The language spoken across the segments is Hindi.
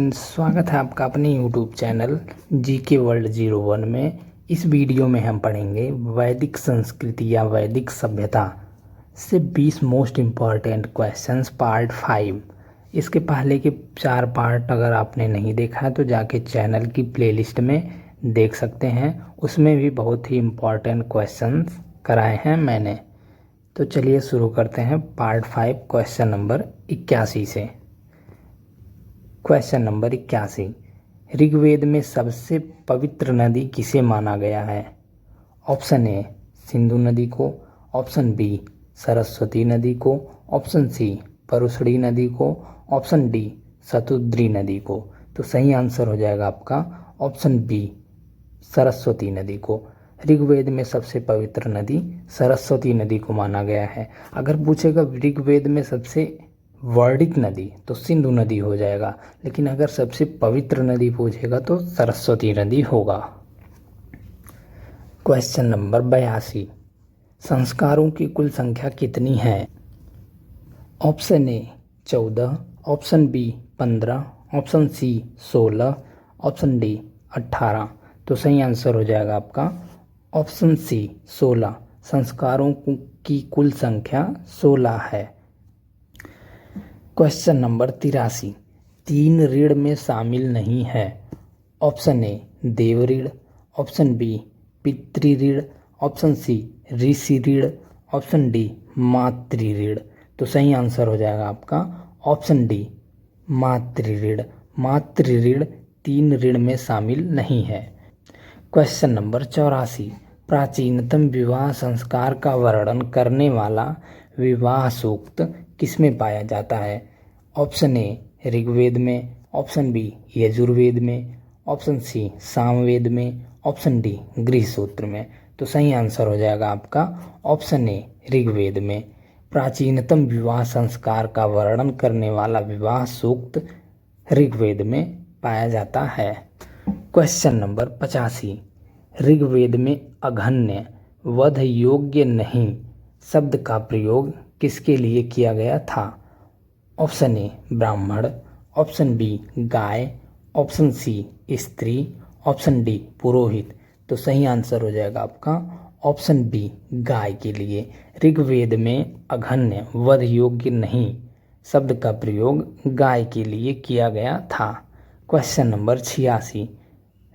फ्रेंड्स, स्वागत है आपका अपने यूट्यूब चैनल जीके वर्ल्ड 01 में। इस वीडियो में हम पढ़ेंगे वैदिक संस्कृति या वैदिक सभ्यता से 20 मोस्ट इम्पॉर्टेंट क्वेश्चंस पार्ट 5। इसके पहले के 4 पार्ट अगर आपने नहीं देखा है तो जाके चैनल की प्लेलिस्ट में देख सकते हैं, उसमें भी बहुत ही इम्पॉर्टेंट क्वेश्चंस कराए हैं मैंने। तो चलिए शुरू करते हैं पार्ट 5 क्वेश्चन नंबर 81 से। क्वेश्चन नंबर 81, ऋग्वेद में सबसे पवित्र नदी किसे माना गया है? ऑप्शन ए सिंधु नदी को, ऑप्शन बी सरस्वती नदी को, ऑप्शन सी परुशड़ी नदी को, ऑप्शन डी शतुद्री नदी को। तो सही आंसर हो जाएगा आपका ऑप्शन बी सरस्वती नदी को। ऋग्वेद में सबसे पवित्र नदी सरस्वती नदी को माना गया है। अगर पूछेगा ऋग्वेद में सबसे वर्णित नदी तो सिंधु नदी हो जाएगा, लेकिन अगर सबसे पवित्र नदी पूछेगा तो सरस्वती नदी होगा। क्वेश्चन नंबर 82, संस्कारों की कुल संख्या कितनी है? Option A 14, option B 15, option C 16, option D 18। तो सही आंसर हो जाएगा आपका ऑप्शन सी 16। संस्कारों की कुल संख्या 16 है। क्वेश्चन नंबर 83, 3 ऋण में शामिल नहीं है। ऑप्शन ए देव ऋण, ऑप्शन बी पितृ ऋण, ऑप्शन सी ऋषि ऋण, ऑप्शन डी मातृ ऋण। तो सही आंसर हो जाएगा आपका ऑप्शन डी मातृ ऋण। मातृ ऋण 3 ऋण में शामिल नहीं है। क्वेश्चन नंबर 84, प्राचीनतम विवाह संस्कार का वर्णन करने वाला विवाह सूक्त किसमें पाया जाता है? ऑप्शन ए ऋग्वेद में, ऑप्शन बी यजुर्वेद में, ऑप्शन सी सामवेद में, ऑप्शन डी गृहसूत्र में। तो सही आंसर हो जाएगा आपका ऑप्शन ए ऋग्वेद में। प्राचीनतम विवाह संस्कार का वर्णन करने वाला विवाह सूक्त ऋग्वेद में पाया जाता है। क्वेश्चन नंबर 85, ऋग्वेद में अघन्य वध योग्य नहीं शब्द का प्रयोग किसके लिए किया गया था? ऑप्शन ए ब्राह्मण, ऑप्शन बी गाय, ऑप्शन सी स्त्री, ऑप्शन डी पुरोहित। तो सही आंसर हो जाएगा आपका ऑप्शन बी गाय के लिए। ऋग्वेद में अघन्य वध योग्य नहीं शब्द का प्रयोग गाय के लिए किया गया था। क्वेश्चन नंबर 86,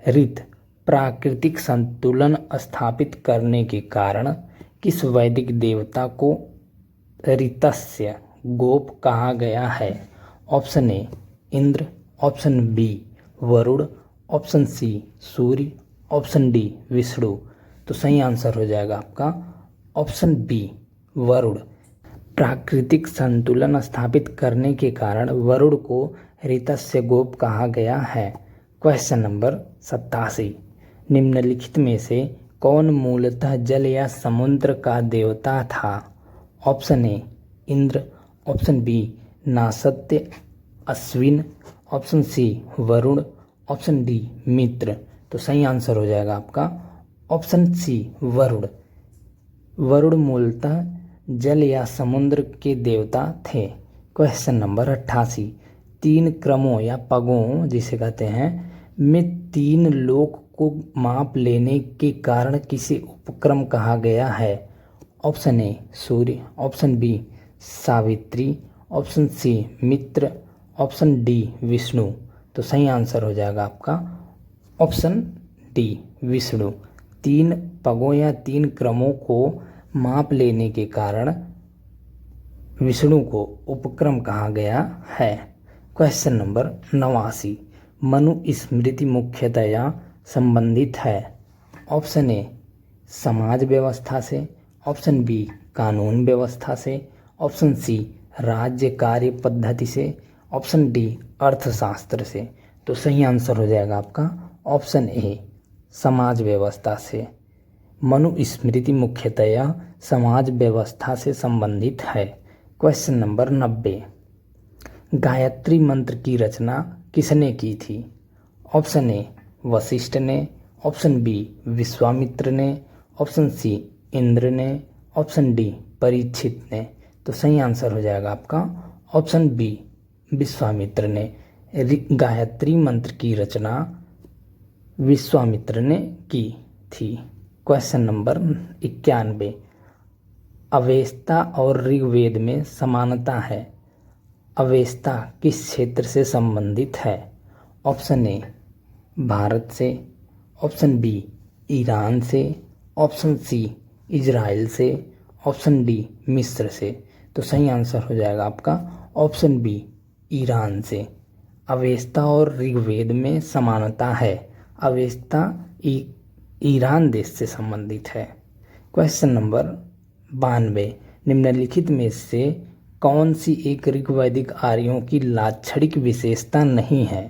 ऋत प्राकृतिक संतुलन स्थापित करने के कारण किस वैदिक देवता को ऋतस्य गोप कहा गया है? Option A Indra, option B Varun, option C Surya, option D Vishnu. तो सही आंसर हो जाएगा आपका ऑप्शन बी वरुण। प्राकृतिक संतुलन स्थापित करने के कारण वरुण को ऋतस्य गोप कहा गया है। क्वेश्चन नंबर 87, निम्नलिखित में से कौन मूलतः जल या समुद्र का देवता था? Option A Indra, option B Nasatya Ashwin, option C Varuna, option D Mitra. तो सही आंसर हो जाएगा आपका ऑप्शन सी वरुण। वरुण मूलतः जल या समुद्र के देवता थे। क्वेश्चन नंबर 88, 3 क्रमों या पगों जिसे कहते हैं में 3 लोक को माप लेने के कारण किसे उपक्रम कहा गया है? Option A Surya, option B Savitri, option C Mitra, option D Vishnu. तो सही आंसर हो जाएगा आपका ऑप्शन डी विष्णु। 3 पगों या 3 क्रमों को माप लेने के कारण विष्णु को उपक्रम कहा गया है। क्वेश्चन नंबर 89, मनु स्मृति मुख्यतया संबंधित है। ऑप्शन ए समाज व्यवस्था से, ऑप्शन बी कानून व्यवस्था से, ऑप्शन सी राज्य कार्य पद्धति से, ऑप्शन डी अर्थशास्त्र से। तो सही आंसर हो जाएगा आपका ऑप्शन ए समाज व्यवस्था से। मनु स्मृति मुख्यतया समाज व्यवस्था से संबंधित है। क्वेश्चन नंबर 90, गायत्री मंत्र की रचना किसने की थी? ऑप्शन ए वशिष्ठ ने, ऑप्शन बी विश्वामित्र ने, ऑप्शन सी इंद्र ने, ऑप्शन डी परीक्षित ने। तो सही आंसर हो जाएगा आपका ऑप्शन बी विश्वामित्र ने। गायत्री मंत्र की रचना विश्वामित्र ने की थी। क्वेश्चन नंबर 91, अवेस्ता और ऋग्वेद में समानता है। अवेस्ता किस क्षेत्र से संबंधित है? ऑप्शन ए भारत से, ऑप्शन बी ईरान से, ऑप्शन सी इजराइल से, ऑप्शन डी मिस्र से। तो सही आंसर हो जाएगा आपका ऑप्शन बी ईरान से। अवेस्ता और ऋग्वेद में समानता है। अवेस्ता ईरान देश से संबंधित है। क्वेश्चन नंबर 92, निम्नलिखित में से कौन सी एक ऋग्वैदिक आर्यों की लाक्षणिक विशेषता नहीं है?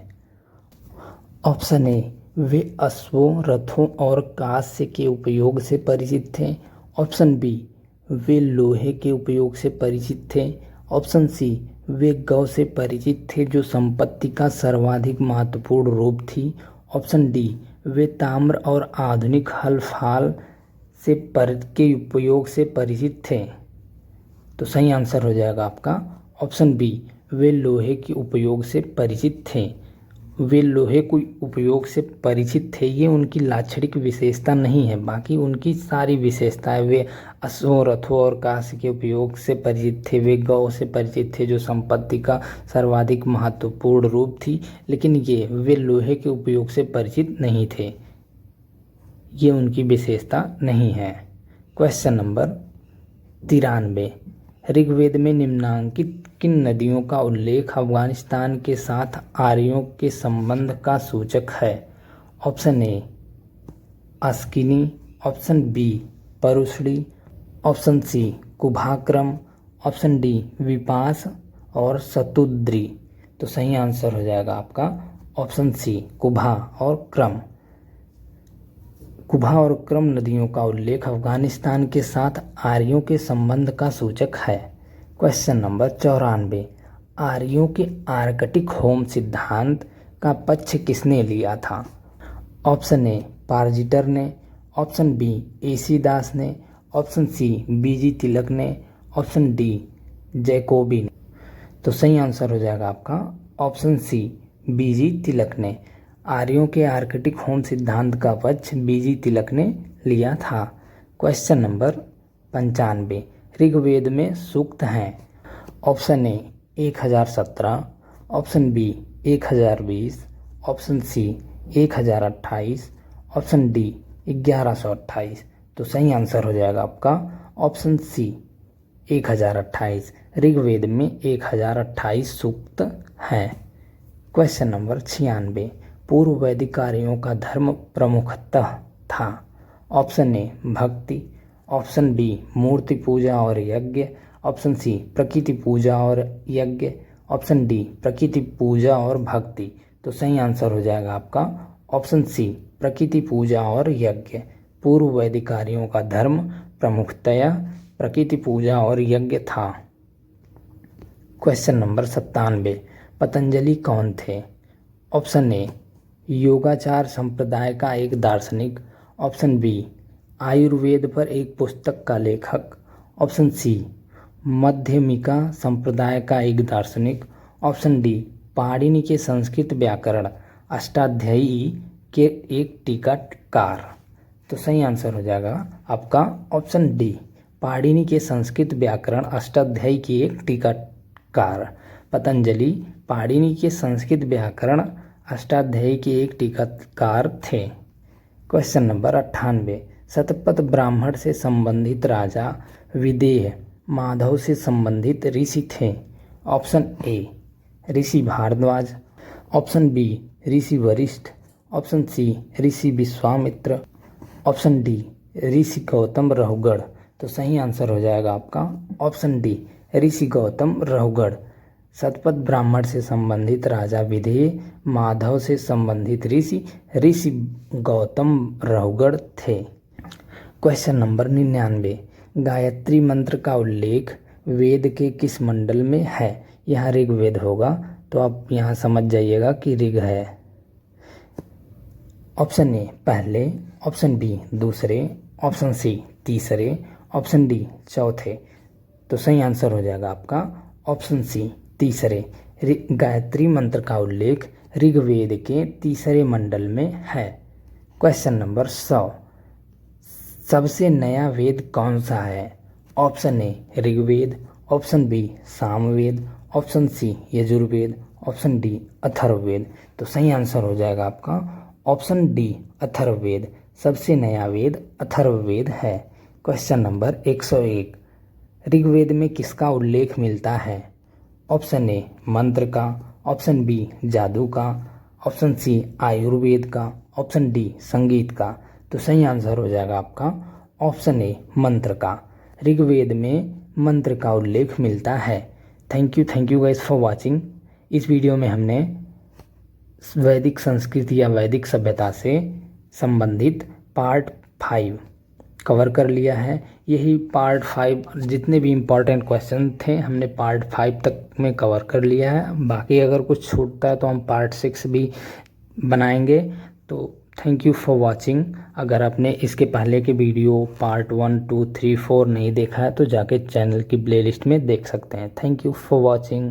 ऑप्शन ए वे अश्वों, रथों और कांस्य के उपयोग से परिचित थे। ऑप्शन बी वे लोहे के उपयोग से परिचित थे। ऑप्शन सी वे गौ से परिचित थे जो संपत्ति का सर्वाधिक महत्वपूर्ण रूप थी। ऑप्शन डी वे ताम्र और आधुनिक हल फाल के उपयोग से परिचित थे। तो सही आंसर हो जाएगा आपका ऑप्शन बी वे लोहे के उपयोग से परिचित थे। वे लोहे के उपयोग से परिचित थे, ये उनकी लाक्षणिक विशेषता नहीं है। बाकी उनकी सारी विशेषताएं, वे अश्वों, रथों और कांस्य के उपयोग से परिचित थे, वे गौ से परिचित थे जो संपत्ति का सर्वाधिक महत्वपूर्ण रूप थी, लेकिन वे लोहे के उपयोग से परिचित नहीं थे, ये उनकी विशेषता नहीं है। क्वेश्चन नंबर 93, ऋग्वेद में निम्नांकित किन नदियों का उल्लेख अफगानिस्तान के साथ आर्यों के संबंध का सूचक है? Option A Asikni, option B Parushni, option C कुभाक्रम, ऑप्शन डी विपास और सतुद्री। तो सही आंसर हो जाएगा आपका ऑप्शन सी कुभा और क्रम। कुभा और क्रम नदियों का उल्लेख अफगानिस्तान के साथ आर्यों के संबंध का सूचक है। क्वेश्चन नंबर 94, आर्यों के आर्कटिक होम सिद्धांत का पक्ष किसने लिया था? ऑप्शन ए पारजिटर ने, ऑप्शन बी एसी दास ने, ऑप्शन सी बीजी तिलक ने, ऑप्शन डी जैकोबी ने। तो सही आंसर हो जाएगा आपका ऑप्शन सी बीजी तिलक ने। आर्यों के आर्कटिक होम सिद्धांत का पक्ष बीजी तिलक ने लिया था। क्वेश्चन नंबर 95, ऋग्वेद में सूक्त हैं। Option A 1017, option B 1020, option C 1028, option D 1128। तो सही आंसर हो जाएगा आपका ऑप्शन सी 1028। ऋग्वेद में 1028 सूक्त हैं। क्वेश्चन नंबर 96, पूर्व वैदिक आर्यों का धर्म प्रमुखतः था। ऑप्शन ए भक्ति, ऑप्शन बी मूर्ति पूजा और यज्ञ, ऑप्शन सी प्रकृति पूजा और यज्ञ, ऑप्शन डी प्रकृति पूजा और भक्ति। तो सही आंसर हो जाएगा आपका ऑप्शन सी प्रकृति पूजा और यज्ञ। पूर्व वैदिक आर्यों का धर्म प्रमुखतया प्रकृति पूजा और यज्ञ था। क्वेश्चन नंबर 97, पतंजलि कौन थे? ऑप्शन ए योगाचार संप्रदाय का एक दार्शनिक, ऑप्शन बी आयुर्वेद पर एक पुस्तक का लेखक, ऑप्शन सी मध्यमिका संप्रदाय का एक दार्शनिक, ऑप्शन डी पाणिनि के संस्कृत व्याकरण अष्टाध्यायी के एक टीकाकार। तो सही आंसर हो जाएगा आपका ऑप्शन डी पाणिनि के संस्कृत व्याकरण अष्टाध्यायी के एक टीकाकार। पतंजलि पाणिनि के संस्कृत व्याकरण अष्टाध्यायी के एक टीकाकार थे। क्वेश्चन नंबर 98, शतपथ ब्राह्मण से संबंधित राजा विदेह माधव से संबंधित ऋषि थे। Option A Rishi Bharadwaj, option B Rishi Vashishtha, option C Rishi Vishwamitra, option D Rishi Gautam Rahugana. तो सही आंसर हो जाएगा आपका ऑप्शन डी ऋषि गौतम रहुगढ़। शतपथ ब्राह्मण से संबंधित राजा विदेह माधव से संबंधित ऋषि गौतम रहुगढ़ थे। क्वेश्चन नंबर 99, गायत्री मंत्र का उल्लेख वेद के किस मंडल में है? यहाँ ऋग्वेद होगा, तो आप यहाँ समझ जाइएगा कि ऋग है। ऑप्शन ए पहले, ऑप्शन बी दूसरे, ऑप्शन सी तीसरे, ऑप्शन डी चौथे। तो सही आंसर हो जाएगा आपका ऑप्शन सी तीसरे। गायत्री मंत्र का उल्लेख ऋग्वेद के तीसरे मंडल में है। क्वेश्चन नंबर 100, सबसे नया वेद कौन सा है? Option A Rigveda, option B Samaveda, option C Yajurveda, option D Atharvaveda. तो सही आंसर हो जाएगा आपका ऑप्शन डी अथर्ववेद। सबसे नया वेद अथर्ववेद है। क्वेश्चन नंबर 101, ऋग्वेद में किसका उल्लेख मिलता है? ऑप्शन ए मंत्र का, ऑप्शन बी जादू का, ऑप्शन सी आयुर्वेद का, ऑप्शन डी संगीत का। तो सही आंसर हो जाएगा आपका ऑप्शन ए मंत्र का। ऋग्वेद में मंत्र का उल्लेख मिलता है। Thank you guys for watching. इस वीडियो में हमने वैदिक संस्कृति या वैदिक सभ्यता से संबंधित पार्ट 5 कवर कर लिया है। यही पार्ट 5 जितने भी इम्पोर्टेंट क्वेश्चन थे हमने पार्ट 5 तक में कवर कर लिया है। बाकी अगर कुछ छूटता है तो हम पार्ट 6 भी बनाएंगे। तो थैंक यू फॉर वाचिंग। अगर आपने इसके पहले के वीडियो पार्ट 1, 2, 3, 4 नहीं देखा है तो जाके चैनल की प्लेलिस्ट में देख सकते हैं। Thank you for watching.